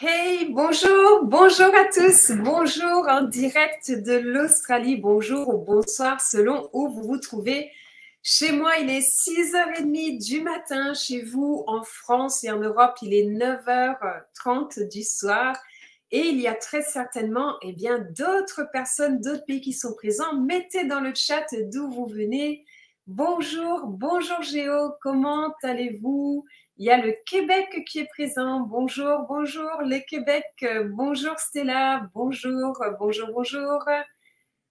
Hey, bonjour, bonjour à tous, bonjour en direct de l'Australie, bonjour ou bonsoir selon où vous vous trouvez. Chez moi, il est 6h30 du matin, chez vous en France et en Europe, il est 9h30 du soir. Et il y a très certainement d'autres personnes, d'autres pays qui sont présents. Mettez dans le chat d'où vous venez. Bonjour, bonjour Géo, comment allez-vous? Il y a le Québec qui est présent. Bonjour, bonjour le Québec. Bonjour Stella. Bonjour, bonjour, bonjour.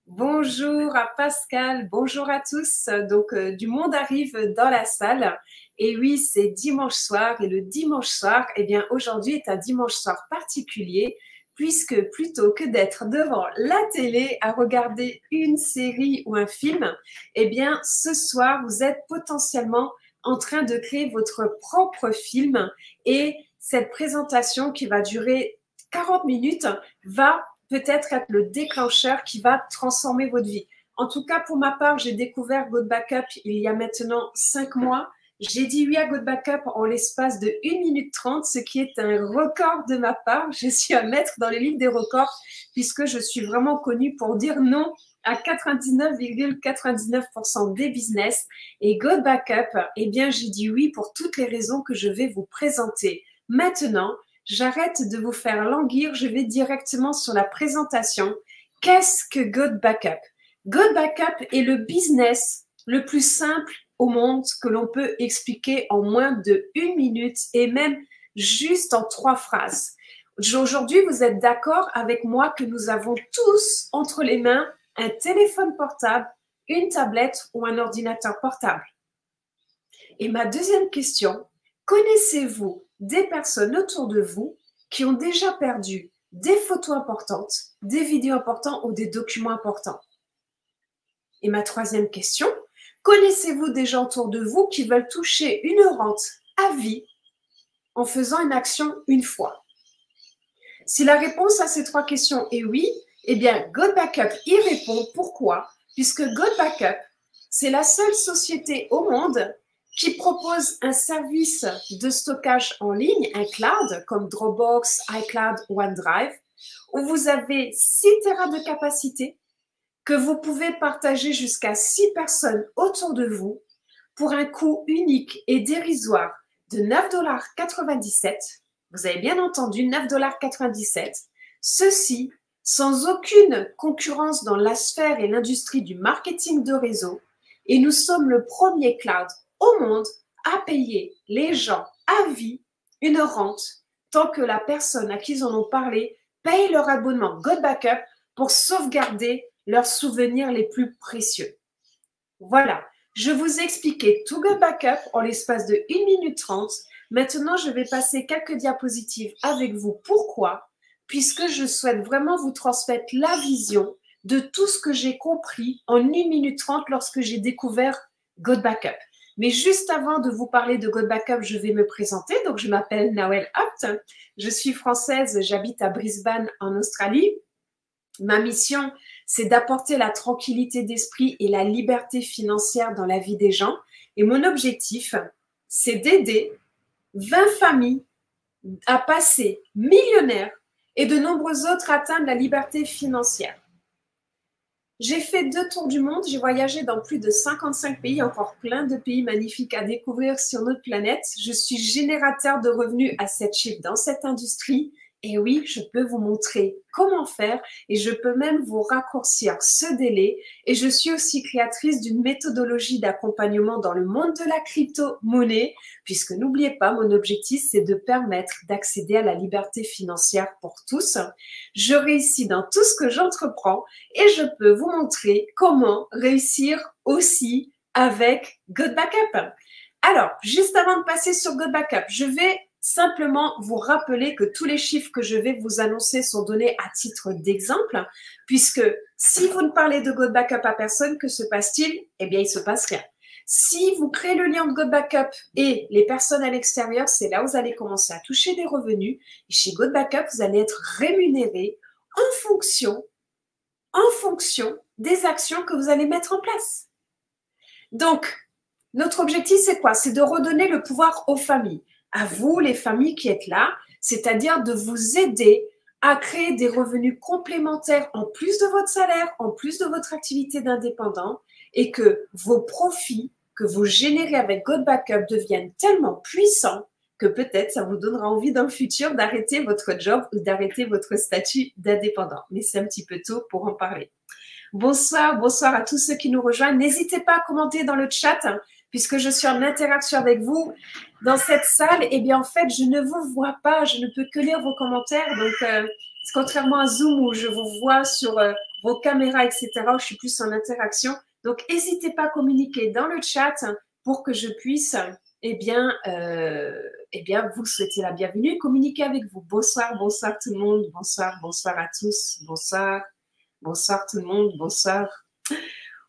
Bonjour à Pascal. Bonjour à tous. Donc, du monde arrive dans la salle. Et oui, c'est dimanche soir. Et le dimanche soir, aujourd'hui est un dimanche soir particulier puisque plutôt que d'être devant la télé à regarder une série ou un film, ce soir, vous êtes potentiellement en train de créer votre propre film et cette présentation qui va durer 40 minutes va peut-être être le déclencheur qui va transformer votre vie. En tout cas, pour ma part, j'ai découvert Good Backup il y a maintenant 5 mois. J'ai dit oui à Good Backup en l'espace de 1 minute 30, ce qui est un record de ma part. Je suis à mettre dans les livres des records puisque je suis vraiment connue pour dire non à 99,99% des business. Et Good Backup, j'ai dit oui pour toutes les raisons que je vais vous présenter. Maintenant, j'arrête de vous faire languir, je vais directement sur la présentation. Qu'est-ce que Good Backup? Good Backup est le business le plus simple au monde que l'on peut expliquer en moins de 1 minute et même juste en 3 phrases. Aujourd'hui, vous êtes d'accord avec moi que nous avons tous entre les mains un téléphone portable, une tablette ou un ordinateur portable. Et ma deuxième question, connaissez-vous des personnes autour de vous qui ont déjà perdu des photos importantes, des vidéos importantes ou des documents importants? Et ma troisième question, connaissez-vous des gens autour de vous qui veulent toucher une rente à vie en faisant une action une fois? Si la réponse à ces 3 questions est oui, Good Backup y répond. Pourquoi? Puisque Good Backup, c'est la seule société au monde qui propose un service de stockage en ligne, un cloud comme Dropbox, iCloud, OneDrive, où vous avez 6 Tera de capacité que vous pouvez partager jusqu'à 6 personnes autour de vous pour un coût unique et dérisoire de 9,97 $. Vous avez bien entendu, 9,97 $. Ceci sans aucune concurrence dans la sphère et l'industrie du marketing de réseau. Et nous sommes le premier cloud au monde à payer les gens à vie une rente tant que la personne à qui ils en ont parlé paye leur abonnement Good Backup pour sauvegarder leurs souvenirs les plus précieux. Voilà, je vous ai expliqué tout Good Backup en l'espace de 1 minute 30. Maintenant, je vais passer quelques diapositives avec vous. Pourquoi? Puisque je souhaite vraiment vous transmettre la vision de tout ce que j'ai compris en 1 minute 30 lorsque j'ai découvert Good Backup. Mais juste avant de vous parler de Good Backup, je vais me présenter. Donc, je m'appelle Nawel Abt. Je suis française, j'habite à Brisbane en Australie. Ma mission, c'est d'apporter la tranquillité d'esprit et la liberté financière dans la vie des gens. Et mon objectif, c'est d'aider 20 familles à passer millionnaires et de nombreux autres à atteindre la liberté financière. J'ai fait 2 tours du monde, j'ai voyagé dans plus de 55 pays, encore plein de pays magnifiques à découvrir sur notre planète. Je suis générateur de revenus à 7 chiffres dans cette industrie. Et oui, je peux vous montrer comment faire et je peux même vous raccourcir ce délai. Et je suis aussi créatrice d'une méthodologie d'accompagnement dans le monde de la crypto-monnaie, puisque n'oubliez pas, mon objectif, c'est de permettre d'accéder à la liberté financière pour tous. Je réussis dans tout ce que j'entreprends et je peux vous montrer comment réussir aussi avec Good Backup. Alors, juste avant de passer sur Good Backup, je vais simplement vous rappeler que tous les chiffres que je vais vous annoncer sont donnés à titre d'exemple, puisque si vous ne parlez de Good Backup à personne, que se passe-t-il? Il ne se passe rien. Si vous créez le lien de Good Backup et les personnes à l'extérieur, c'est là où vous allez commencer à toucher des revenus. Et chez Good Backup, vous allez être rémunéré en fonction des actions que vous allez mettre en place. Donc, notre objectif, c'est quoi? C'est de redonner le pouvoir aux familles. À vous, les familles qui êtes là, c'est-à-dire de vous aider à créer des revenus complémentaires en plus de votre salaire, en plus de votre activité d'indépendant, et que vos profits que vous générez avec God Backup deviennent tellement puissants que peut-être ça vous donnera envie dans le futur d'arrêter votre job ou d'arrêter votre statut d'indépendant. Mais c'est un petit peu tôt pour en parler. Bonsoir, bonsoir à tous ceux qui nous rejoignent. N'hésitez pas à commenter dans le chat, puisque je suis en interaction avec vous dans cette salle. Eh bien, en fait, je ne vous vois pas, je ne peux que lire vos commentaires. Donc, contrairement à Zoom où je vous vois sur vos caméras, etc., où je suis plus en interaction. Donc, n'hésitez pas à communiquer dans le chat pour que je puisse, vous souhaiter la bienvenue et communiquer avec vous. Bonsoir, bonsoir tout le monde. Bonsoir, bonsoir à tous. Bonsoir. Bonsoir tout le monde, bonsoir.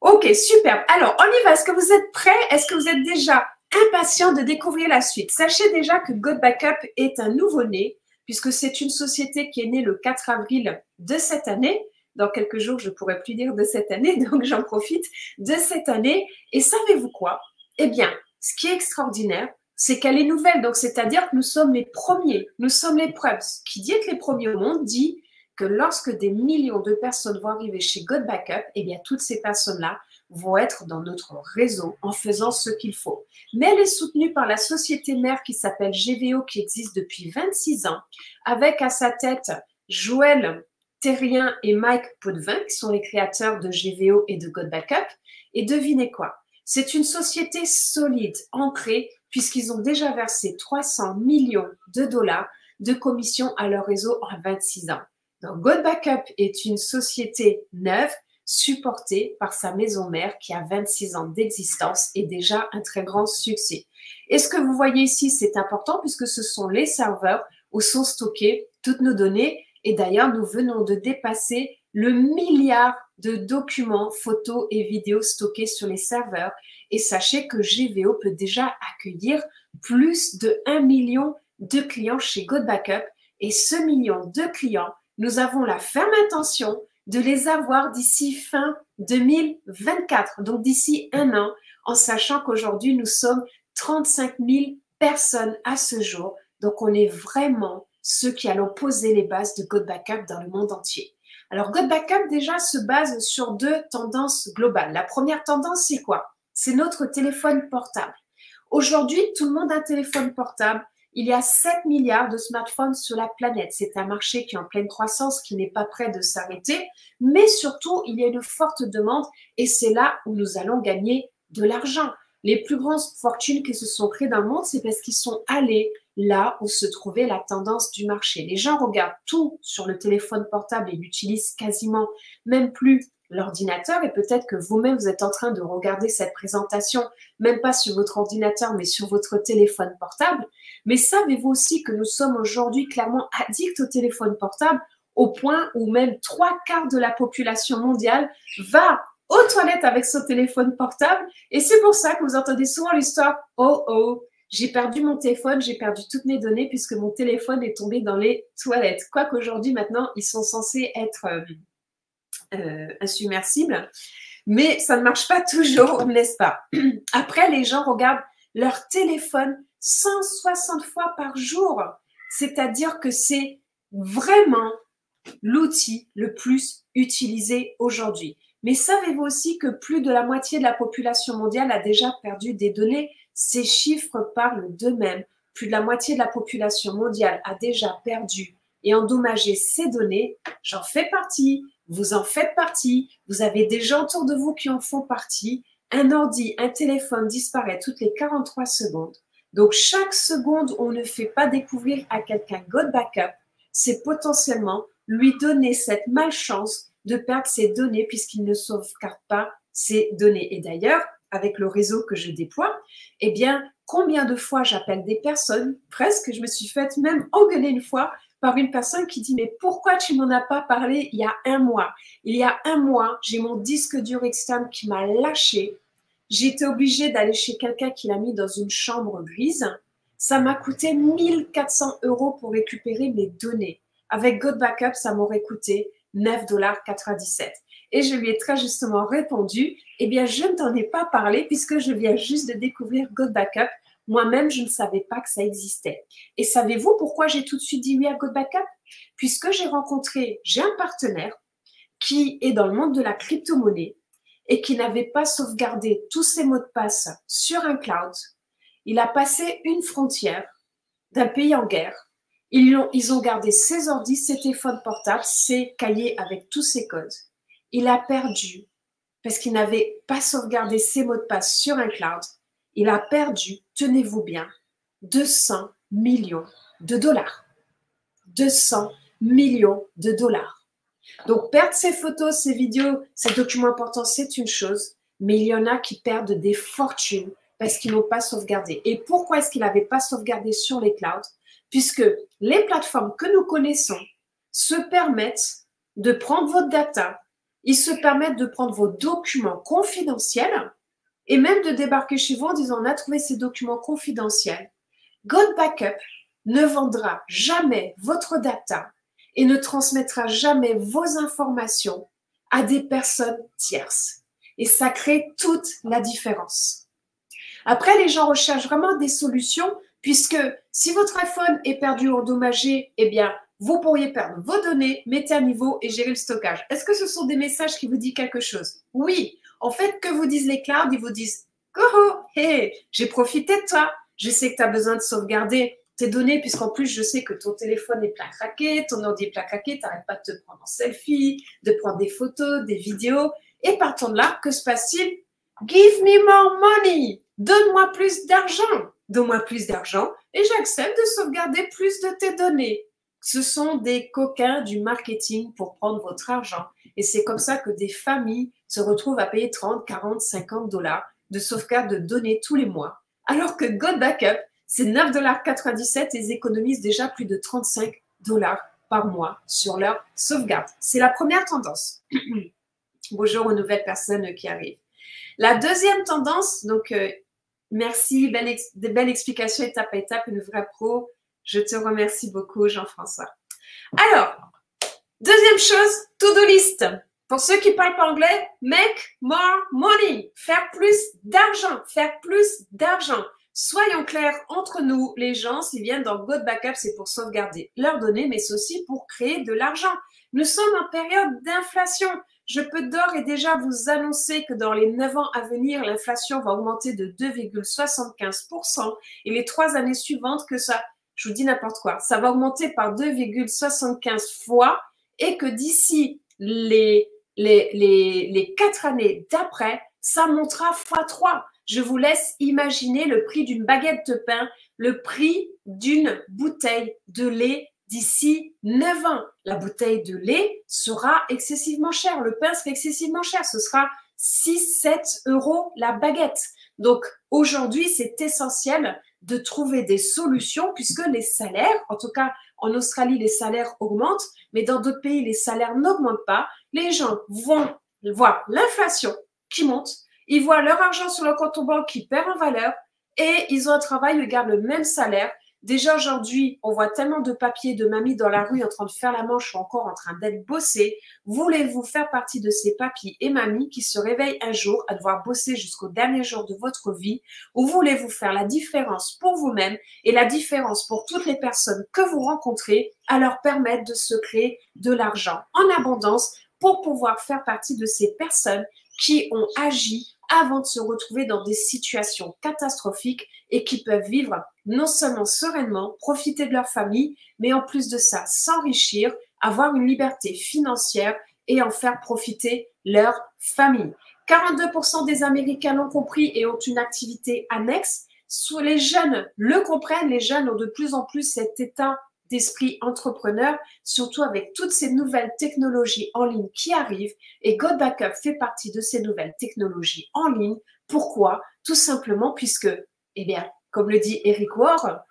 Ok, super. Alors, on y va. Est-ce que vous êtes prêts? Est-ce que vous êtes déjà impatient de découvrir la suite? Sachez déjà que God Backup est un nouveau-né, puisque c'est une société qui est née le 4 avril de cette année. Dans quelques jours, je ne pourrai plus dire de cette année, donc j'en profite de cette année. Et savez-vous quoi? Eh bien, ce qui est extraordinaire, c'est qu'elle est nouvelle. Donc, c'est-à-dire que nous sommes les premiers, nous sommes les preuves. Qui dit être les premiers au monde dit que lorsque des millions de personnes vont arriver chez God Backup, eh bien, toutes ces personnes-là vont être dans notre réseau en faisant ce qu'il faut. Mais elle est soutenue par la société mère qui s'appelle GVO, qui existe depuis 26 ans, avec à sa tête Joël Terrien et Mike Potvin, qui sont les créateurs de GVO et de God Backup. Et devinez quoi? C'est une société solide, ancrée, puisqu'ils ont déjà versé 300 millions de dollars de commissions à leur réseau en 26 ans. Donc, God Backup est une société neuve supportée par sa maison mère qui a 26 ans d'existence et déjà un très grand succès. Et ce que vous voyez ici, c'est important puisque ce sont les serveurs où sont stockées toutes nos données. Et d'ailleurs, nous venons de dépasser le milliard de documents, photos et vidéos stockés sur les serveurs. Et sachez que GVO peut déjà accueillir plus de 1 million de clients chez God Backup. Et ce million de clients, nous avons la ferme intention de les avoir d'ici fin 2024, donc d'ici un an, en sachant qu'aujourd'hui, nous sommes 35 000 personnes à ce jour. Donc, on est vraiment ceux qui allons poser les bases de God Backup dans le monde entier. Alors, God Backup, déjà, se base sur deux tendances globales. La première tendance, c'est quoi? C'est notre téléphone portable. Aujourd'hui, tout le monde a un téléphone portable. Il y a 7 milliards de smartphones sur la planète. C'est un marché qui est en pleine croissance, qui n'est pas prêt de s'arrêter. Mais surtout, il y a une forte demande et c'est là où nous allons gagner de l'argent. Les plus grandes fortunes qui se sont créées dans le monde, c'est parce qu'ils sont allés là où se trouvait la tendance du marché. Les gens regardent tout sur le téléphone portable et n'utilisent quasiment même plus l'ordinateur. Et peut-être que vous-même, vous êtes en train de regarder cette présentation, même pas sur votre ordinateur, mais sur votre téléphone portable. Mais savez-vous aussi que nous sommes aujourd'hui clairement addicts au téléphone portable au point où même 3/4 de la population mondiale va aux toilettes avec son téléphone portable. Et c'est pour ça que vous entendez souvent l'histoire « Oh, oh, j'ai perdu mon téléphone, j'ai perdu toutes mes données puisque mon téléphone est tombé dans les toilettes. » Quoique aujourd'hui, maintenant, ils sont censés être insubmersibles. Mais ça ne marche pas toujours, n'est-ce pas? Après, les gens regardent leur téléphone 160 fois par jour. C'est-à-dire que c'est vraiment l'outil le plus utilisé aujourd'hui. Mais savez-vous aussi que plus de la moitié de la population mondiale a déjà perdu des données? Ces chiffres parlent d'eux-mêmes. Plus de la moitié de la population mondiale a déjà perdu et endommagé ces données. J'en fais partie, vous en faites partie, vous avez des gens autour de vous qui en font partie. Un ordi, un téléphone disparaît toutes les 43 secondes. Donc, chaque seconde où on ne fait pas découvrir à quelqu'un God Backup, c'est potentiellement lui donner cette malchance de perdre ses données puisqu'il ne sauvegarde pas ses données. Et d'ailleurs, avec le réseau que je déploie, eh bien, combien de fois j'appelle des personnes, presque, je me suis faite même engueuler une fois par une personne qui dit « Mais pourquoi tu m'en as pas parlé il y a un mois ?» Il y a un mois, j'ai mon disque dur externe qui m'a lâché. J'ai été obligée d'aller chez quelqu'un qui l'a mis dans une chambre grise. Ça m'a coûté 1 400 € pour récupérer mes données. Avec God Backup, ça m'aurait coûté 9,97 $. Et je lui ai très justement répondu, eh bien, je ne t'en ai pas parlé puisque je viens juste de découvrir God Backup Moi-même, je ne savais pas que ça existait. Et savez-vous pourquoi j'ai tout de suite dit oui à Good Backup? Puisque j'ai un partenaire qui est dans le monde de la crypto-monnaie et qui n'avait pas sauvegardé tous ses mots de passe sur un cloud. Il a passé une frontière d'un pays en guerre. Ils ont gardé ses ordi, ses téléphones portables, ses cahiers avec tous ses codes. Il a perdu parce qu'il n'avait pas sauvegardé ses mots de passe sur un cloud. Il a perdu, tenez-vous bien, 200 millions de dollars. 200 millions de dollars. Donc, perdre ses photos, ses vidéos, ses documents importants, c'est une chose, mais il y en a qui perdent des fortunes parce qu'ils n'ont pas sauvegardé. Et pourquoi est-ce qu'ils n'avaient pas sauvegardé sur les clouds? Puisque les plateformes que nous connaissons se permettent de prendre votre data, ils se permettent de prendre vos documents confidentiels et même de débarquer chez vous en disant on a trouvé ces documents confidentiels. Good Backup ne vendra jamais votre data et ne transmettra jamais vos informations à des personnes tierces. Et ça crée toute la différence. Après, les gens recherchent vraiment des solutions puisque si votre iPhone est perdu ou endommagé, eh bien, vous pourriez perdre vos données, mettre à niveau et gérer le stockage. Est-ce que ce sont des messages qui vous disent quelque chose? Oui. En fait, que vous disent les clouds? Ils vous disent « Goho, hey, j'ai profité de toi. Je sais que tu as besoin de sauvegarder tes données puisqu'en plus, je sais que ton téléphone est plein craqué, ton ordi est plein craqué, tu n'arrêtes pas de te prendre en selfie, de prendre des photos, des vidéos. Et partant de là, que se passe-t-il? Give me more money. Donne-moi plus d'argent. Donne-moi plus d'argent et j'accepte de sauvegarder plus de tes données. » Ce sont des coquins du marketing pour prendre votre argent. Et c'est comme ça que des familles se retrouvent à payer 30, 40, 50 dollars de sauvegarde de données tous les mois. Alors que Good Backup, c'est 9,97 $ et ils économisent déjà plus de 35 dollars par mois sur leur sauvegarde. C'est la première tendance. Bonjour aux nouvelles personnes qui arrivent. La deuxième tendance, donc merci, belle explication étape à étape, une vraie pro. Je te remercie beaucoup, Jean-François. Alors, deuxième chose, to-do list. Pour ceux qui ne parlent pas anglais, make more money. Faire plus d'argent. Faire plus d'argent. Soyons clairs entre nous, les gens, s'ils viennent dans Good Backup, c'est pour sauvegarder leurs données, mais c'est aussi pour créer de l'argent. Nous sommes en période d'inflation. Je peux d'ores et déjà vous annoncer que dans les 9 ans à venir, l'inflation va augmenter de 2,75% et les 3 années suivantes que ça, je vous dis n'importe quoi, ça va augmenter par 2,75 fois et que d'ici les 4 années d'après, ça montera x3. Je vous laisse imaginer le prix d'une baguette de pain, le prix d'une bouteille de lait d'ici 9 ans. La bouteille de lait sera excessivement chère, le pain sera excessivement cher, ce sera 6-7 € la baguette. Donc aujourd'hui, c'est essentiel de trouver des solutions puisque les salaires, en tout cas en Australie, les salaires augmentent, mais dans d'autres pays, les salaires n'augmentent pas. Les gens vont voir l'inflation qui monte, ils voient leur argent sur leur compte en banque qui perd en valeur et ils ont un travail où ils gardent le même salaire. Déjà aujourd'hui, on voit tellement de papiers de mamies dans la rue en train de faire la manche ou encore en train d'être bossées. Voulez-vous faire partie de ces papis et mamies qui se réveillent un jour à devoir bosser jusqu'au dernier jour de votre vie ou voulez-vous faire la différence pour vous-même et la différence pour toutes les personnes que vous rencontrez à leur permettre de se créer de l'argent en abondance pour pouvoir faire partie de ces personnes qui ont agi avant de se retrouver dans des situations catastrophiques et qui peuvent vivre non seulement sereinement, profiter de leur famille, mais en plus de ça, s'enrichir, avoir une liberté financière et en faire profiter leur famille. 42% des Américains l'ont compris et ont une activité annexe. Les jeunes le comprennent, les jeunes ont de plus en plus cet état d'esprit entrepreneur, surtout avec toutes ces nouvelles technologies en ligne qui arrivent. Et Good Backup fait partie de ces nouvelles technologies en ligne. Pourquoi? Tout simplement puisque, eh bien, comme le dit Eric Ward,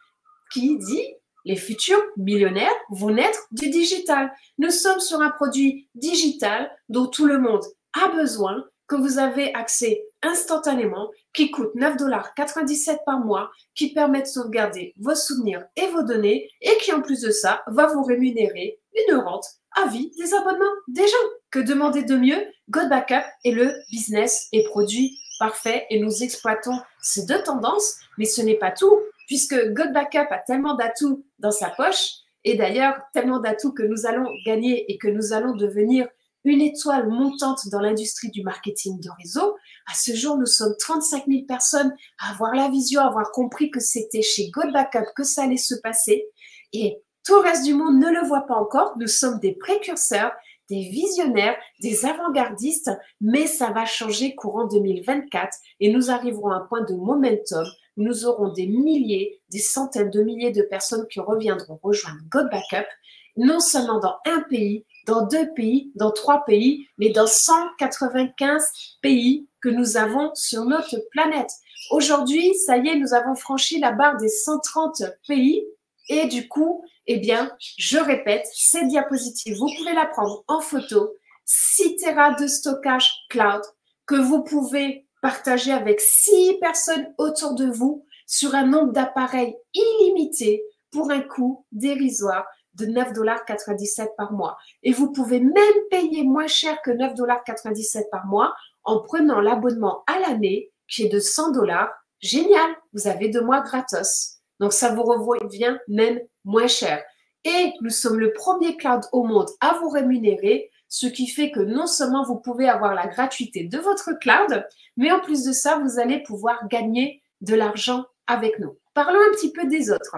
qui dit « Les futurs millionnaires vont naître du digital ». Nous sommes sur un produit digital dont tout le monde a besoin, que vous avez accès instantanément, qui coûte 9,97 $ par mois, qui permet de sauvegarder vos souvenirs et vos données et qui, en plus de ça, va vous rémunérer une rente à vie des abonnements des gens. Que demander de mieux? Good Backup est le business et produit parfait et nous exploitons ces deux tendances, mais ce n'est pas tout, puisque GoBackup a tellement d'atouts dans sa poche, et d'ailleurs tellement d'atouts que nous allons gagner et que nous allons devenir une étoile montante dans l'industrie du marketing de réseau. À ce jour, nous sommes 35 000 personnes à avoir la vision, à avoir compris que c'était chez GoBackup que ça allait se passer. Et tout le reste du monde ne le voit pas encore. Nous sommes des précurseurs, des visionnaires, des avant-gardistes, mais ça va changer courant 2024 et nous arriverons à un point de momentum. Nous aurons des milliers, des centaines de milliers de personnes qui reviendront rejoindre GoBackup, non seulement dans un pays, dans 2 pays, dans 3 pays, mais dans 195 pays que nous avons sur notre planète. Aujourd'hui, ça y est, nous avons franchi la barre des 130 pays et du coup, eh bien, je répète, cette diapositive, vous pouvez la prendre en photo, 6 Tera de stockage cloud que vous pouvez partager avec 6 personnes autour de vous sur un nombre d'appareils illimité pour un coût dérisoire de 9,97 $ par mois. Et vous pouvez même payer moins cher que 9,97 $ par mois en prenant l'abonnement à l'année qui est de 100 $. Génial, vous avez 2 mois gratos. Donc, ça vous revient même moins cher. Et nous sommes le premier cloud au monde à vous rémunérer, ce qui fait que non seulement vous pouvez avoir la gratuité de votre cloud, mais en plus de ça, vous allez pouvoir gagner de l'argent avec nous. Parlons un petit peu des autres.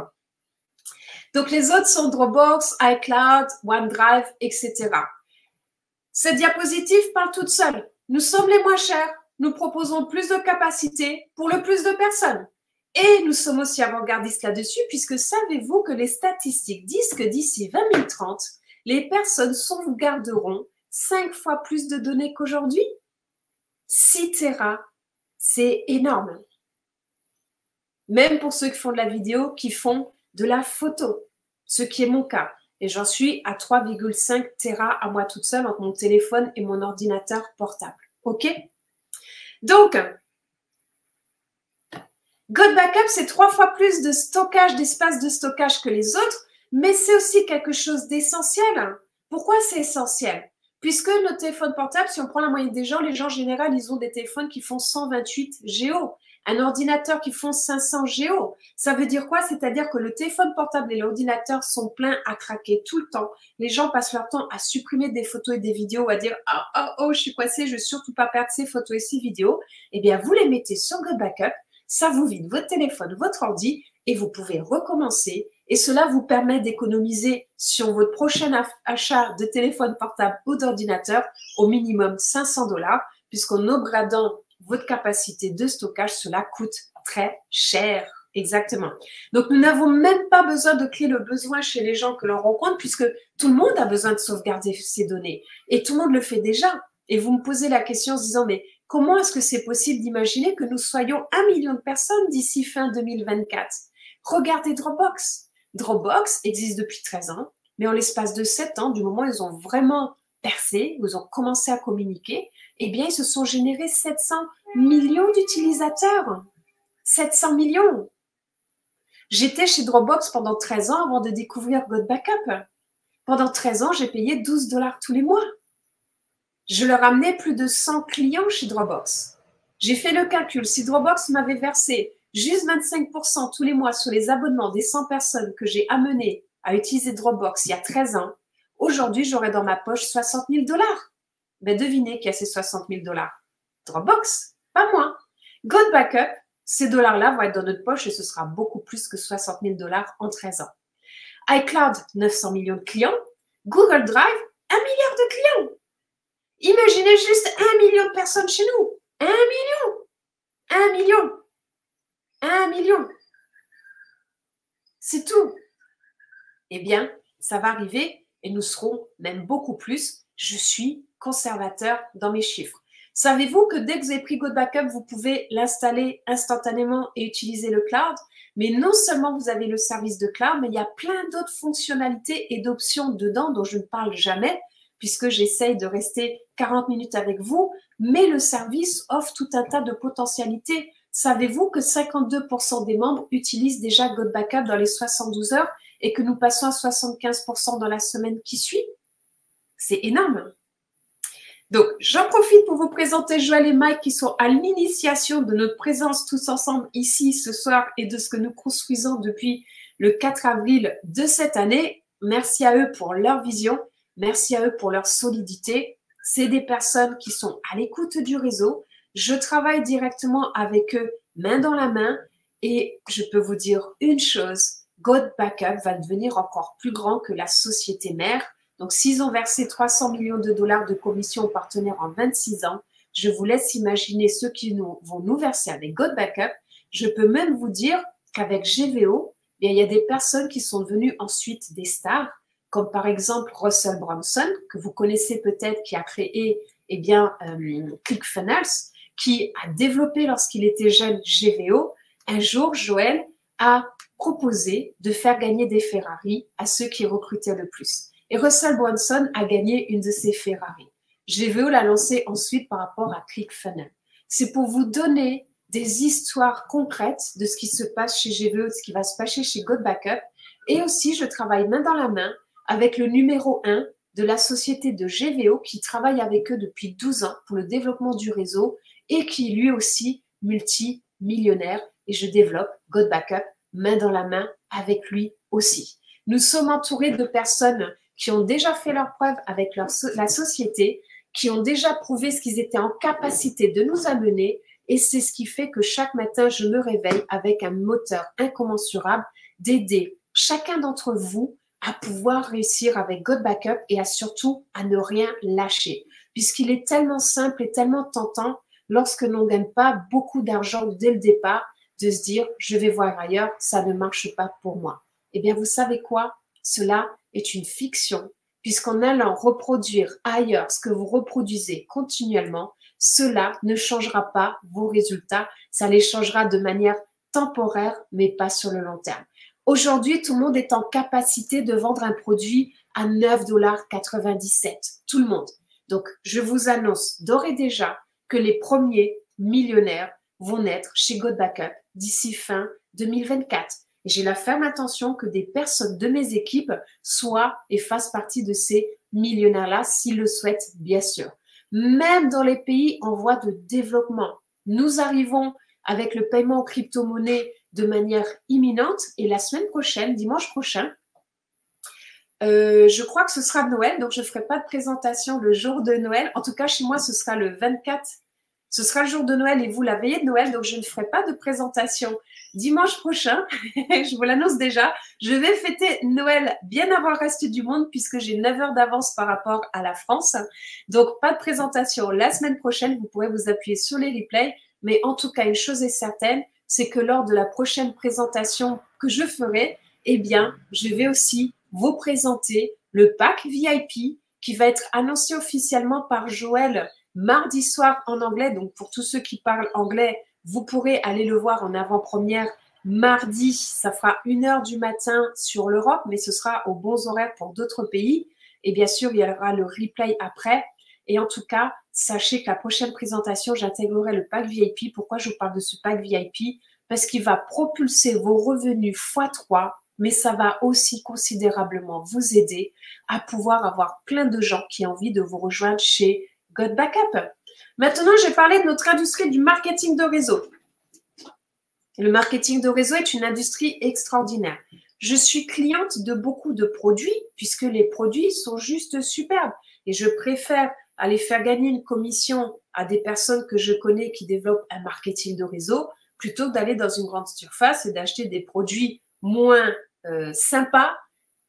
Donc, les autres sont Dropbox, iCloud, OneDrive, etc. Cette diapositive parle toute seule. Nous sommes les moins chers. Nous proposons plus de capacité pour le plus de personnes. Et nous sommes aussi avant-gardistes là-dessus, puisque savez-vous que les statistiques disent que d'ici 2030, les personnes sauvegarderont 5 fois plus de données qu'aujourd'hui? 6 Tera, c'est énorme. Même pour ceux qui font de la vidéo, qui font de la photo, ce qui est mon cas. Et j'en suis à 3,5 Tera à moi toute seule entre mon téléphone et mon ordinateur portable. OK? Donc, GoBackup, c'est 3 fois plus de stockage, d'espace de stockage que les autres, mais c'est aussi quelque chose d'essentiel. Pourquoi c'est essentiel? Puisque nos téléphones portables, si on prend la moyenne des gens, les gens en général, ils ont des téléphones qui font 128 Go. Un ordinateur qui font 500 Go. Ça veut dire quoi? C'est-à-dire que le téléphone portable et l'ordinateur sont pleins à craquer tout le temps. Les gens passent leur temps à supprimer des photos et des vidéos, à dire « Oh, je suis coincé, je ne veux surtout pas perdre ces photos et ces vidéos. » Eh bien, vous les mettez sur GoBackup. Ça vous vide votre téléphone, votre ordi et vous pouvez recommencer. Et cela vous permet d'économiser sur votre prochain achat de téléphone portable ou d'ordinateur au minimum 500 $, puisqu'en upgradant votre capacité de stockage, cela coûte très cher. Exactement. Donc, nous n'avons même pas besoin de créer le besoin chez les gens que l'on rencontre, puisque tout le monde a besoin de sauvegarder ses données. Et tout le monde le fait déjà. Et vous me posez la question en se disant, mais comment est-ce que c'est possible d'imaginer que nous soyons 1 million de personnes d'ici fin 2024? Regardez Dropbox. Dropbox existe depuis 13 ans, mais en l'espace de 7 ans, du moment où ils ont vraiment percé, où ils ont commencé à communiquer, eh bien, ils se sont générés 700 millions d'utilisateurs. 700 millions. J'étais chez Dropbox pendant 13 ans avant de découvrir GoBackup. Pendant 13 ans, j'ai payé 12 $ tous les mois. Je leur amenais plus de 100 clients chez Dropbox. J'ai fait le calcul. Si Dropbox m'avait versé juste 25% tous les mois sur les abonnements des 100 personnes que j'ai amenées à utiliser Dropbox il y a 13 ans, aujourd'hui, j'aurais dans ma poche 60 000 $. Mais devinez qui a ces 60 000 $? Dropbox, pas moi. GoBackup, ces dollars-là vont être dans notre poche et ce sera beaucoup plus que 60 000 $ en 13 ans. iCloud, 900 millions de clients. Google Drive, 1 milliard de clients. Imaginez juste 1 million de personnes chez nous. 1 million. 1 million. 1 million. C'est tout. Eh bien, ça va arriver et nous serons même beaucoup plus. Je suis conservateur dans mes chiffres. Savez-vous que dès que vous avez pris GoBackup, vous pouvez l'installer instantanément et utiliser le cloud? Mais non seulement vous avez le service de cloud, mais il y a plein d'autres fonctionnalités et d'options dedans dont je ne parle jamais, puisque j'essaye de rester 40 minutes avec vous, mais le service offre tout un tas de potentialités. Savez-vous que 52% des membres utilisent déjà GoBackup dans les 72 heures et que nous passons à 75% dans la semaine qui suit? C'est énorme. Donc, j'en profite pour vous présenter Joël et Mike qui sont à l'initiation de notre présence tous ensemble ici ce soir et de ce que nous construisons depuis le 4 avril de cette année. Merci à eux pour leur vision. Merci à eux pour leur solidité. C'est des personnes qui sont à l'écoute du réseau. Je travaille directement avec eux, main dans la main. Et je peux vous dire une chose, God Backup va devenir encore plus grand que la société mère. Donc, s'ils ont versé 300 millions de dollars de commission aux partenaires en 26 ans, je vous laisse imaginer ceux qui vont nous verser avec God Backup. Je peux même vous dire qu'avec GVO, il y a des personnes qui sont devenues ensuite des stars, comme par exemple Russell Brunson, que vous connaissez peut-être, qui a créé ClickFunnels, qui a développé lorsqu'il était jeune GVO. Un jour, Joël a proposé de faire gagner des Ferrari à ceux qui recrutaient le plus. Et Russell Brunson a gagné une de ces Ferrari. GVO l'a lancé ensuite par rapport à ClickFunnels. C'est pour vous donner des histoires concrètes de ce qui se passe chez GVO, de ce qui va se passer chez God Backup. Et aussi, je travaille main dans la main avec le numéro 1 de la société de GVO qui travaille avec eux depuis 12 ans pour le développement du réseau et qui lui aussi multimillionnaire. Et je développe God Backup main dans la main avec lui aussi. Nous sommes entourés de personnes qui ont déjà fait leurs preuves avec la société, qui ont déjà prouvé ce qu'ils étaient en capacité de nous amener. Et c'est ce qui fait que chaque matin, je me réveille avec un moteur incommensurable d'aider chacun d'entre vous à pouvoir réussir avec God Backup et surtout à ne rien lâcher. Puisqu'il est tellement simple et tellement tentant lorsque l'on ne gagne pas beaucoup d'argent dès le départ, de se dire « je vais voir ailleurs, ça ne marche pas pour moi ». Eh bien, vous savez quoi? Cela est une fiction, puisqu'en allant reproduire ailleurs ce que vous reproduisez continuellement, cela ne changera pas vos résultats, ça les changera de manière temporaire, mais pas sur le long terme. Aujourd'hui, tout le monde est en capacité de vendre un produit à 9,97 $. Tout le monde. Donc, je vous annonce d'ores et déjà que les premiers millionnaires vont naître chez God Backup d'ici fin 2024. Et j'ai la ferme intention que des personnes de mes équipes soient et fassent partie de ces millionnaires-là, s'ils le souhaitent, bien sûr. Même dans les pays en voie de développement, nous arrivons avec le paiement en crypto-monnaie de manière imminente. Et la semaine prochaine, dimanche prochain, je crois que ce sera Noël, donc je ne ferai pas de présentation le jour de Noël. En tout cas, chez moi, ce sera le 24. Ce sera le jour de Noël et vous, la veillée de Noël, donc je ne ferai pas de présentation dimanche prochain. Je vous l'annonce déjà. Je vais fêter Noël bien avant le reste du monde puisque j'ai 9 heures d'avance par rapport à la France. Donc, pas de présentation la semaine prochaine. Vous pourrez vous appuyer sur les replays. Mais en tout cas, une chose est certaine, c'est que lors de la prochaine présentation que je ferai, eh bien, je vais aussi vous présenter le pack VIP qui va être annoncé officiellement par Joël mardi soir en anglais. Donc, pour tous ceux qui parlent anglais, vous pourrez aller le voir en avant-première mardi. Ça fera 1 h du matin sur l'Europe, mais ce sera aux bons horaires pour d'autres pays. Et bien sûr, il y aura le replay après. Et en tout cas, sachez que la prochaine présentation, j'intégrerai le pack VIP. Pourquoi je vous parle de ce pack VIP? Parce qu'il va propulser vos revenus x3, mais ça va aussi considérablement vous aider à pouvoir avoir plein de gens qui ont envie de vous rejoindre chez God Backup. Maintenant, je vais parler de notre industrie du marketing de réseau. Le marketing de réseau est une industrie extraordinaire. Je suis cliente de beaucoup de produits puisque les produits sont juste superbes et je préfère aller faire gagner une commission à des personnes que je connais qui développent un marketing de réseau plutôt que d'aller dans une grande surface et d'acheter des produits moins sympas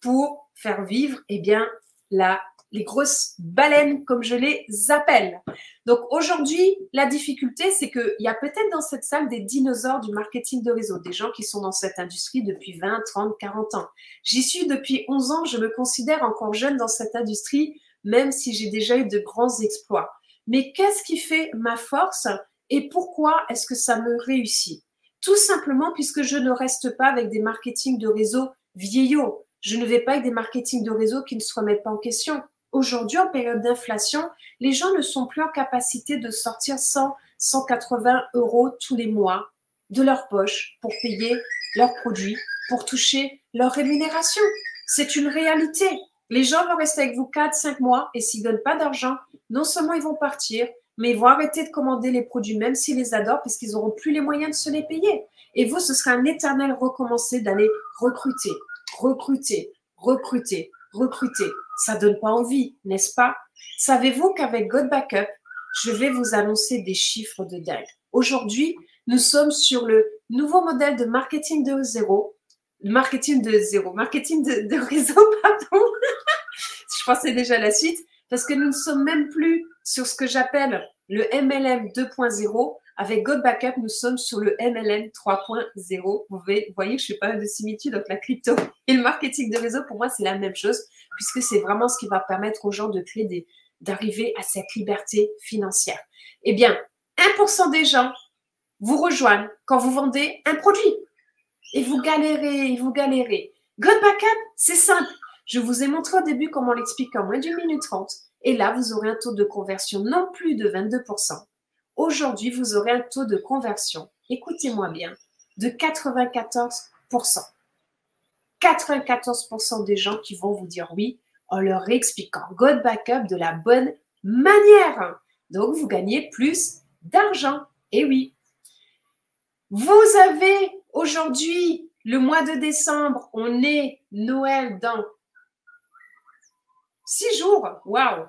pour faire vivre les grosses baleines, comme je les appelle. Donc aujourd'hui, la difficulté, c'est qu'il y a peut-être dans cette salle des dinosaures du marketing de réseau, des gens qui sont dans cette industrie depuis 20, 30, 40 ans. J'y suis depuis 11 ans, je me considère encore jeune dans cette industrie, même si j'ai déjà eu de grands exploits. Mais qu'est-ce qui fait ma force et pourquoi est-ce que ça me réussit? Tout simplement puisque je ne reste pas avec des marketing de réseau vieillots. Je ne vais pas avec des marketing de réseau qui ne se remettent pas en question. Aujourd'hui, en période d'inflation, les gens ne sont plus en capacité de sortir 100, 180 € tous les mois de leur poche pour payer leurs produits, pour toucher leur rémunération. C'est une réalité. Les gens vont rester avec vous 4, 5 mois et s'ils ne donnent pas d'argent, non seulement ils vont partir, mais ils vont arrêter de commander les produits, même s'ils les adorent, parce qu'ils n'auront plus les moyens de se les payer. Et vous, ce sera un éternel recommencer d'aller recruter, recruter, recruter, recruter. Ça donne pas envie, n'est-ce pas? Savez-vous qu'avec God Backup, je vais vous annoncer des chiffres de dingue. Aujourd'hui, nous sommes sur le nouveau modèle de marketing de zéro. Marketing de réseau, pardon. Je pensais déjà à la suite, parce que nous ne sommes même plus sur ce que j'appelle le MLM 2.0. Avec God Backup, nous sommes sur le MLM 3.0. Vous voyez que je fais pas mal de similitudes entre la crypto et le marketing de réseau. Pour moi, c'est la même chose, puisque c'est vraiment ce qui va permettre aux gens de créer d'arriver à cette liberté financière. Eh bien, 1% des gens vous rejoignent quand vous vendez un produit. Et vous galérez, et vous galérez. God Backup, c'est simple. Je vous ai montré au début comment on l'explique en moins d'une minute 30. Et là, vous aurez un taux de conversion non plus de 22%. Aujourd'hui, vous aurez un taux de conversion, écoutez-moi bien, de 94%. 94% des gens qui vont vous dire oui en leur expliquant God Backup de la bonne manière. Donc, vous gagnez plus d'argent. Et oui. Vous avez aujourd'hui le mois de décembre. On est Noël dans 6 jours. Waouh!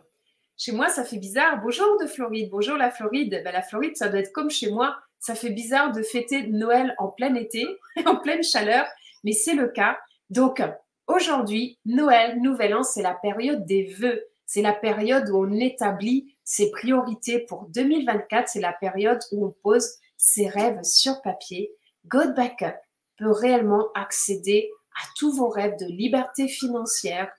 Chez moi, ça fait bizarre. Bonjour de Floride. Bonjour la Floride. Ben, la Floride, ça doit être comme chez moi. Ça fait bizarre de fêter Noël en plein été, en pleine chaleur, mais c'est le cas. Donc, aujourd'hui, Noël, Nouvel An, c'est la période des vœux. C'est la période où on établit ses priorités pour 2024. C'est la période où on pose ses rêves sur papier. God Backup peut réellement accéder à tous vos rêves de liberté financière,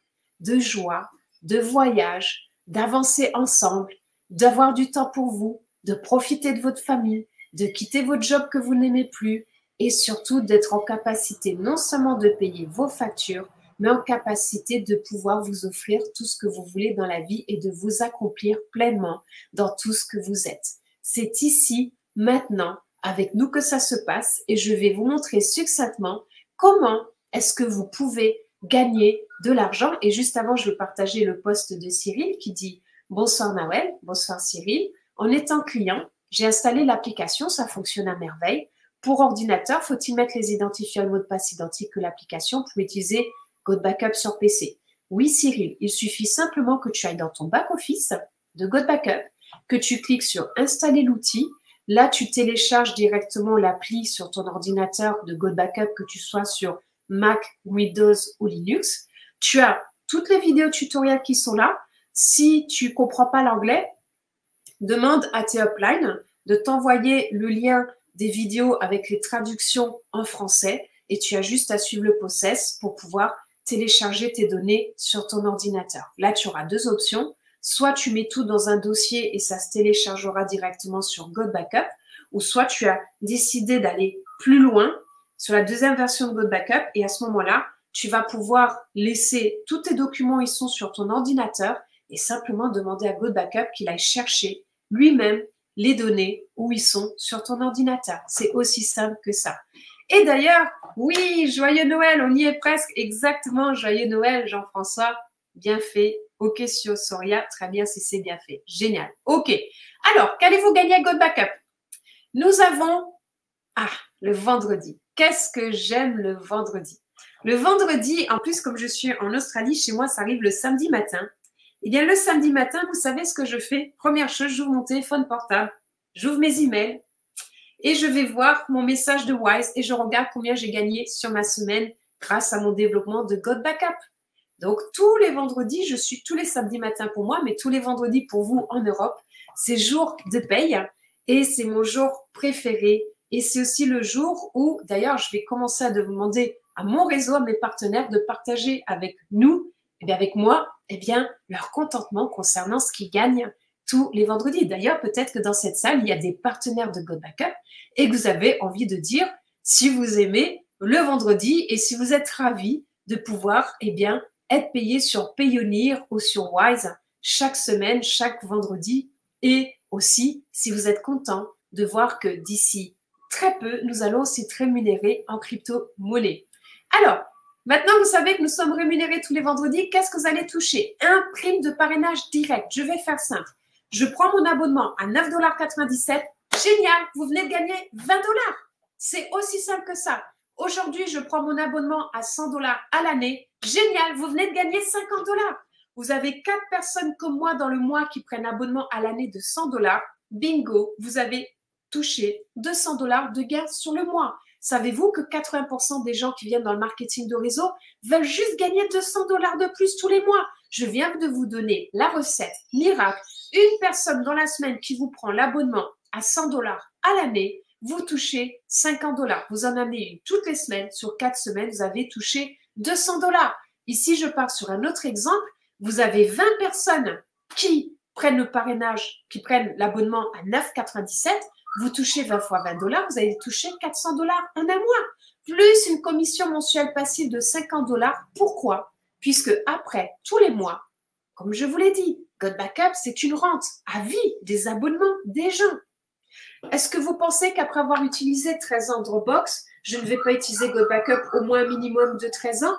de joie, de voyage, d'avancer ensemble, d'avoir du temps pour vous, de profiter de votre famille, de quitter votre job que vous n'aimez plus et surtout d'être en capacité non seulement de payer vos factures, mais en capacité de pouvoir vous offrir tout ce que vous voulez dans la vie et de vous accomplir pleinement dans tout ce que vous êtes. C'est ici, maintenant, avec nous que ça se passe et je vais vous montrer succinctement comment est-ce que vous pouvez gagner de l'argent. Et juste avant, je vais partager le post de Cyril qui dit « Bonsoir Nawel, bonsoir Cyril. En étant client, j'ai installé l'application, ça fonctionne à merveille. Pour ordinateur, faut-il mettre les identifiants et mots de passe identiques que l'application pour utiliser God Backup sur PC? Oui Cyril, il suffit simplement que tu ailles dans ton back-office de God Backup, que tu cliques sur « Installer l'outil ». Là, tu télécharges directement l'appli sur ton ordinateur de God Backup, que tu sois sur Mac, Windows ou Linux. Tu as toutes les vidéos tutoriels qui sont là. Si tu ne comprends pas l'anglais, demande à tes uplines de t'envoyer le lien des vidéos avec les traductions en français et tu as juste à suivre le process pour pouvoir télécharger tes données sur ton ordinateur. Là, tu auras deux options. Soit tu mets tout dans un dossier et ça se téléchargera directement sur God Backup, ou soit tu as décidé d'aller plus loin sur la deuxième version de God Backup et à ce moment-là, tu vas pouvoir laisser tous tes documents, ils sont sur ton ordinateur et simplement demander à God Backup qu'il aille chercher lui-même les données où ils sont sur ton ordinateur. C'est aussi simple que ça. Et d'ailleurs, oui, joyeux Noël, on y est presque, exactement, joyeux Noël, Jean-François, bien fait. Ok, Sio Soria, très bien si c'est bien fait. Génial. Ok. Alors, qu'allez-vous gagner à God Backup? Nous avons, le vendredi. Qu'est-ce que j'aime le vendredi? Le vendredi, en plus, comme je suis en Australie, chez moi, ça arrive le samedi matin. Eh bien, le samedi matin, vous savez ce que je fais? Première chose, j'ouvre mon téléphone portable, j'ouvre mes emails et je vais voir mon message de Wise et je regarde combien j'ai gagné sur ma semaine grâce à mon développement de God Backup. Donc, tous les vendredis, je suis tous les samedis matins pour moi, mais tous les vendredis pour vous en Europe, c'est jour de paye et c'est mon jour préféré. Et c'est aussi le jour où, d'ailleurs, je vais commencer à demander à mon réseau, à mes partenaires, de partager avec nous, et bien avec moi, leur contentement concernant ce qu'ils gagnent tous les vendredis. D'ailleurs, peut-être que dans cette salle, il y a des partenaires de God Backup et que vous avez envie de dire si vous aimez le vendredi et si vous êtes ravis de pouvoir, être payé sur Payoneer ou sur Wise chaque semaine, chaque vendredi. Et aussi, si vous êtes content de voir que d'ici très peu, nous allons aussi être rémunérés en crypto-monnaie. Alors, Maintenant, vous savez que nous sommes rémunérés tous les vendredis. Qu'est-ce que vous allez toucher? Un prime de parrainage direct. Je vais faire simple. Je prends mon abonnement à 9,97 $. Génial, vous venez de gagner 20 $. C'est aussi simple que ça. Aujourd'hui, je prends mon abonnement à 100 $ à l'année. Génial, vous venez de gagner 50 $. Vous avez 4 personnes comme moi dans le mois qui prennent abonnement à l'année de 100 $. Bingo, vous avez touché 200 $ de gains sur le mois. Savez-vous que 80% des gens qui viennent dans le marketing de réseau veulent juste gagner 200 $ de plus tous les mois? Je viens de vous donner la recette miracle. Une personne dans la semaine qui vous prend l'abonnement à 100 $ à l'année, vous touchez 50 $. Vous en avez une toutes les semaines. Sur 4 semaines, vous avez touché 200 $. Ici, je pars sur un autre exemple. Vous avez 20 personnes qui prennent le parrainage, qui prennent l'abonnement à 9,97 $. Vous touchez 20 fois 20 $, vous allez toucher 400 $ en un mois, plus une commission mensuelle passive de 50 $. Pourquoi? Puisque après, tous les mois, comme je vous l'ai dit, God Backup, c'est une rente à vie des abonnements des gens. Est-ce que vous pensez qu'après avoir utilisé 13 ans Dropbox, je ne vais pas utiliser God Backup au moins un minimum de 13 ans?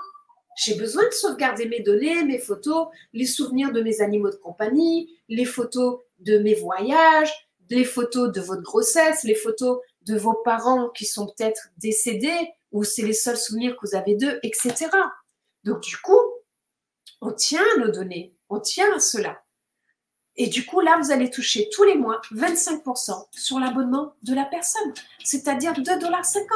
J'ai besoin de sauvegarder mes données, mes photos, les souvenirs de mes animaux de compagnie, les photos de mes voyages, les photos de votre grossesse, les photos de vos parents qui sont peut-être décédés ou c'est les seuls souvenirs que vous avez d'eux, etc. Donc, du coup, on tient à nos données, on tient à cela. Et du coup, là, vous allez toucher tous les mois 25% sur l'abonnement de la personne, c'est-à-dire 2,50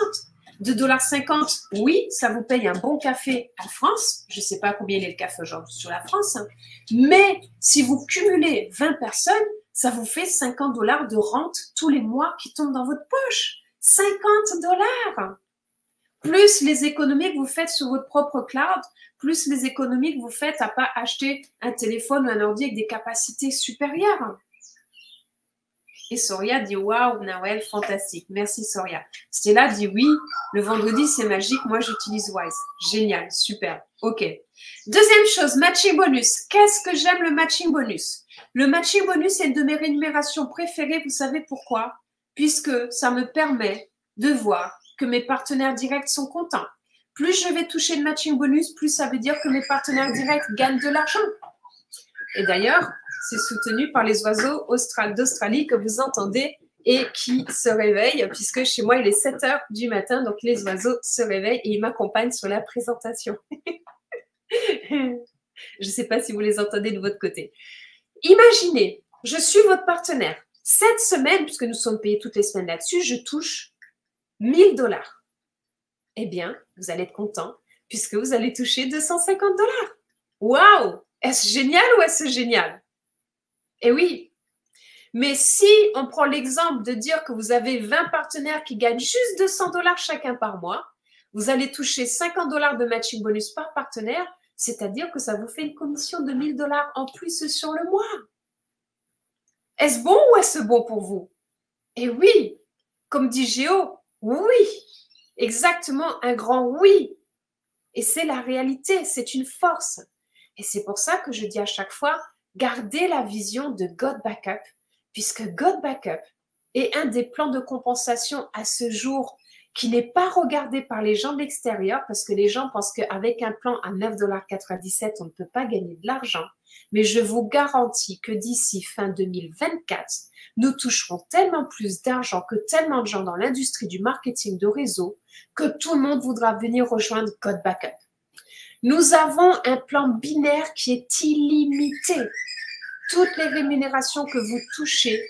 $. 2,50 $, oui, ça vous paye un bon café en France. Je ne sais pas combien il est le café aujourd'hui sur la France, hein. Mais si vous cumulez 20 personnes, ça vous fait 50 $ de rente tous les mois qui tombent dans votre poche. 50 $. Plus les économies que vous faites sur votre propre cloud, plus les économies que vous faites à ne pas acheter un téléphone ou un ordi avec des capacités supérieures. Et Soria dit « Waouh, Nawel, fantastique. Merci Soria. » Stella dit « Oui, le vendredi, c'est magique. Moi, j'utilise Wise. Génial, super. OK. Deuxième chose, matching bonus. Qu'est-ce que j'aime le matching bonus? Le matching bonus est une de mes rémunérations préférées. Vous savez pourquoi? Puisque ça me permet de voir que mes partenaires directs sont contents. Plus je vais toucher le matching bonus, plus ça veut dire que mes partenaires directs gagnent de l'argent. Et d'ailleurs, c'est soutenu par les oiseaux d'Australie que vous entendez et qui se réveillent, puisque chez moi, il est 7 h du matin, donc les oiseaux se réveillent et ils m'accompagnent sur la présentation. Je ne sais pas si vous les entendez de votre côté. Imaginez, je suis votre partenaire. Cette semaine, puisque nous sommes payés toutes les semaines là-dessus, je touche 1 000 $. Eh bien, vous allez être content puisque vous allez toucher 250 $. Waouh! Est-ce génial ou est-ce génial? Eh oui. Mais si on prend l'exemple de dire que vous avez 20 partenaires qui gagnent juste 200 $ chacun par mois, vous allez toucher 50 $ de matching bonus par partenaire, c'est-à-dire que ça vous fait une commission de 1 000 $ en plus sur le mois. Est-ce bon ou est-ce bon pour vous? Eh oui, comme dit Géo, oui, exactement un grand oui. Et c'est la réalité, c'est une force. Et c'est pour ça que je dis à chaque fois, gardez la vision de God Backup, puisque God Backup est un des plans de compensation à ce jour qui n'est pas regardé par les gens de l'extérieur, parce que les gens pensent qu'avec un plan à 9,97 $, on ne peut pas gagner de l'argent. Mais je vous garantis que d'ici fin 2024, nous toucherons tellement plus d'argent que tellement de gens dans l'industrie du marketing de réseau que tout le monde voudra venir rejoindre God Backup. Nous avons un plan binaire qui est illimité. Toutes les rémunérations que vous touchez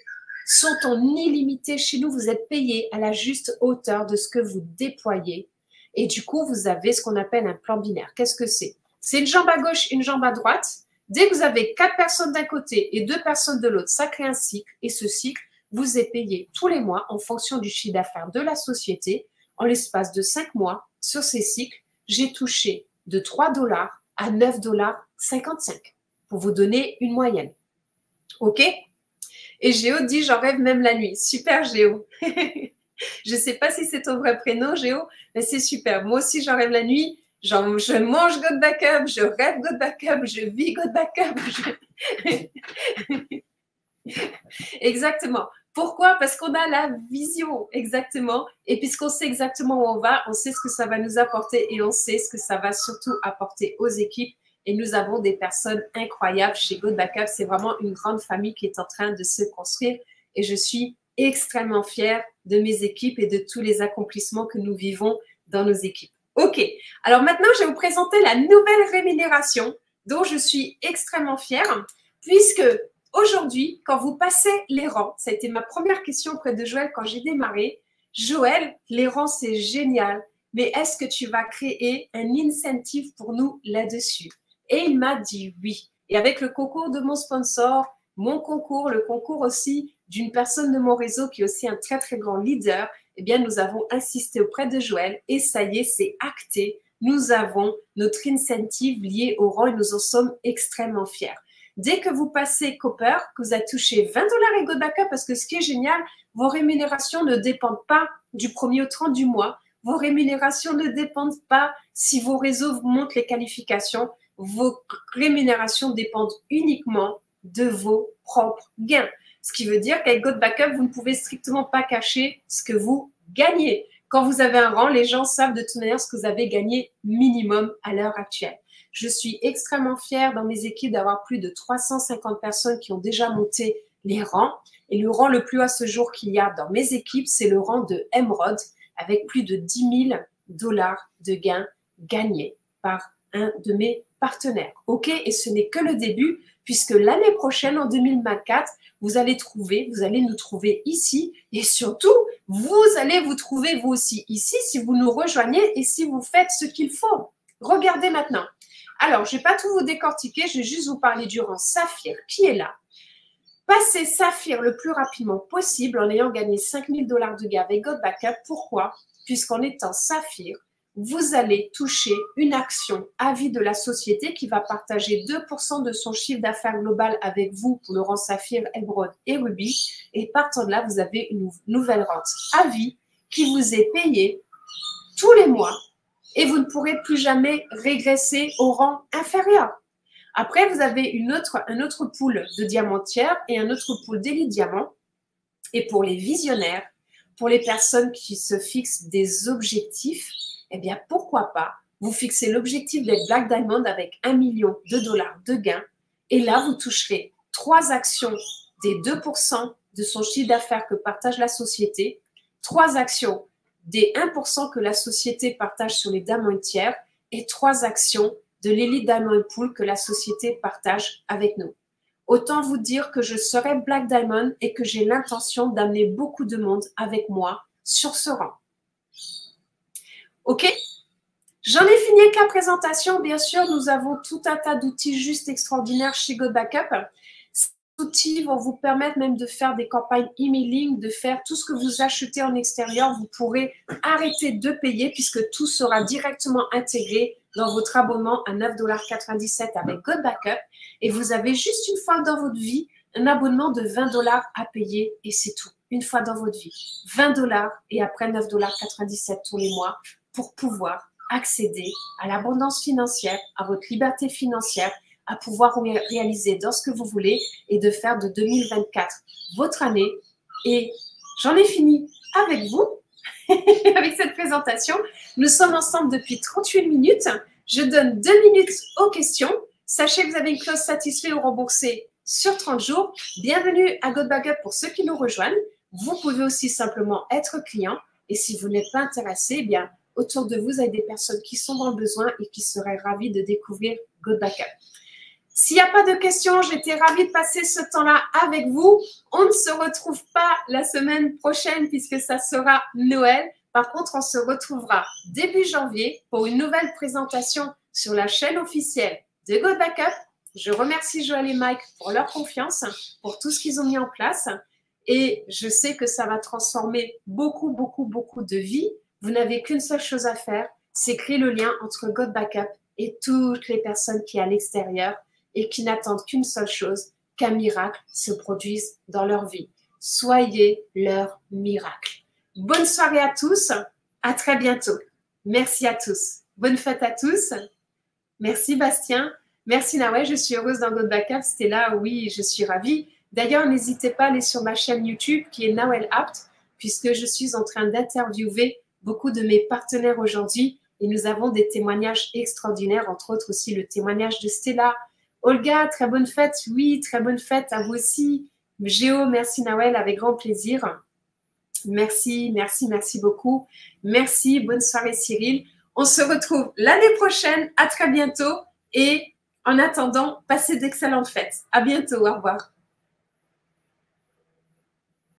sont en illimité. Chez nous, vous êtes payé à la juste hauteur de ce que vous déployez. Et du coup, vous avez ce qu'on appelle un plan binaire. Qu'est-ce que c'est? C'est une jambe à gauche, une jambe à droite. Dès que vous avez 4 personnes d'un côté et 2 personnes de l'autre, ça crée un cycle. Et ce cycle vous est payé tous les mois en fonction du chiffre d'affaires de la société. En l'espace de 5 mois, sur ces cycles, j'ai touché de 3 $ à 9,55 $ pour vous donner une moyenne. OK? Et Géo dit, j'en rêve même la nuit. Super, Géo. Je ne sais pas si c'est ton vrai prénom, Géo, mais c'est super. Moi aussi, j'en rêve la nuit. Je mange God Backup, je rêve God Backup, je vis God Backup. Exactement. Pourquoi? Parce qu'on a la vision, exactement. Et puisqu'on sait exactement où on va, on sait ce que ça va nous apporter et on sait ce que ça va surtout apporter aux équipes. Et nous avons des personnes incroyables chez Good Backup. C'est vraiment une grande famille qui est en train de se construire. Et je suis extrêmement fière de mes équipes et de tous les accomplissements que nous vivons dans nos équipes. OK. Alors maintenant, je vais vous présenter la nouvelle rémunération dont je suis extrêmement fière puisque aujourd'hui, quand vous passez les rangs, ça a été ma première question auprès de Joël quand j'ai démarré. Joël, les rangs, c'est génial, mais est-ce que tu vas créer un incentive pour nous là-dessus? Et il m'a dit oui. Et avec le concours de mon sponsor, mon concours, le concours aussi d'une personne de mon réseau qui est aussi un très, très grand leader, eh bien, nous avons insisté auprès de Joël et ça y est, c'est acté. Nous avons notre incentive lié au rang et nous en sommes extrêmement fiers. Dès que vous passez Copper, que vous avez touché 20 $ et Good Backup, parce que ce qui est génial, vos rémunérations ne dépendent pas du 1er au 30 du mois. Vos rémunérations ne dépendent pas si vos réseaux vous montrent les qualifications. Vos rémunérations dépendent uniquement de vos propres gains. Ce qui veut dire qu'avec Good Backup, vous ne pouvez strictement pas cacher ce que vous gagnez. Quand vous avez un rang, les gens savent de toute manière ce que vous avez gagné minimum à l'heure actuelle. Je suis extrêmement fière dans mes équipes d'avoir plus de 350 personnes qui ont déjà monté les rangs. Et le rang le plus haut à ce jour qu'il y a dans mes équipes, c'est le rang de Emerald avec plus de 10 000 $ de gains gagnés par un de mes partenaires. OK? Et ce n'est que le début puisque l'année prochaine, en 2024, vous allez nous trouver ici et surtout, vous allez vous trouver vous aussi ici si vous nous rejoignez et si vous faites ce qu'il faut. Regardez maintenant. Alors, je ne vais pas tout vous décortiquer, je vais juste vous parler du rang Saphir qui est là. Passez Saphir le plus rapidement possible en ayant gagné 5 000 $ de gains avec Good Backup. Pourquoi? Puisqu'en étant Saphir, vous allez toucher une action à vie de la société qui va partager 2% de son chiffre d'affaires global avec vous pour le rang Saphir, Emerald et Ruby. Et partant de là, vous avez une nouvelle rente à vie qui vous est payée tous les mois et vous ne pourrez plus jamais régresser au rang inférieur. Après, vous avez un autre pool de diamantières et un autre pool d'élite diamant. Et pour les visionnaires, pour les personnes qui se fixent des objectifs, eh bien, pourquoi pas vous fixez l'objectif d'être Black Diamond avec 1 million de dollars de gains. Et là, vous toucherez 3 actions des 2% de son chiffre d'affaires que partage la société, 3 actions des 1% que la société partage sur les diamants tiers et 3 actions de l'Elite Diamond Pool que la société partage avec nous. Autant vous dire que je serai Black Diamond et que j'ai l'intention d'amener beaucoup de monde avec moi sur ce rang. OK? J'en ai fini avec la présentation. Bien sûr, nous avons tout un tas d'outils juste extraordinaires chez Good Backup. Ces outils vont vous permettre même de faire des campagnes emailing, de faire tout ce que vous achetez en extérieur. Vous pourrez arrêter de payer puisque tout sera directement intégré dans votre abonnement à 9,97 $ avec Good Backup. Et vous avez juste une fois dans votre vie un abonnement de 20 $ à payer et c'est tout. Une fois dans votre vie. 20 $ et après 9,97 $ tous les mois pour pouvoir accéder à l'abondance financière, à votre liberté financière, à pouvoir réaliser dans ce que vous voulez et de faire de 2024 votre année. Et j'en ai fini avec vous, avec cette présentation. Nous sommes ensemble depuis 38 minutes. Je donne 2 minutes aux questions. Sachez que vous avez une clause satisfait ou remboursée sur 30 jours. Bienvenue à Good Backup pour ceux qui nous rejoignent. Vous pouvez aussi simplement être client. Et si vous n'êtes pas intéressé, eh bien, autour de vous, vous avez des personnes qui sont dans le besoin et qui seraient ravies de découvrir Good Backup. S'il n'y a pas de questions, j'étais ravie de passer ce temps-là avec vous. On ne se retrouve pas la semaine prochaine puisque ça sera Noël. Par contre, on se retrouvera début janvier pour une nouvelle présentation sur la chaîne officielle de Good Backup. Je remercie Joël et Mike pour leur confiance, pour tout ce qu'ils ont mis en place. Et je sais que ça va transformer beaucoup, beaucoup, beaucoup de vies. Vous n'avez qu'une seule chose à faire, c'est créer le lien entre Good Backup et toutes les personnes qui sont à l'extérieur et qui n'attendent qu'une seule chose, qu'un miracle se produise dans leur vie. Soyez leur miracle. Bonne soirée à tous, à très bientôt. Merci à tous. Bonne fête à tous. Merci Bastien. Merci Nawel, je suis heureuse dans Good Backup. C'était là, oui, je suis ravie. D'ailleurs, n'hésitez pas à aller sur ma chaîne YouTube qui est Nawel Apt, puisque je suis en train d'interviewer beaucoup de mes partenaires aujourd'hui et nous avons des témoignages extraordinaires, entre autres aussi le témoignage de Stella. Olga, très bonne fête. Oui, très bonne fête à vous aussi. Géo, merci Nawel, avec grand plaisir. Merci, merci, merci beaucoup. Merci, bonne soirée Cyril. On se retrouve l'année prochaine. À très bientôt. Et en attendant, passez d'excellentes fêtes. À bientôt. Au revoir.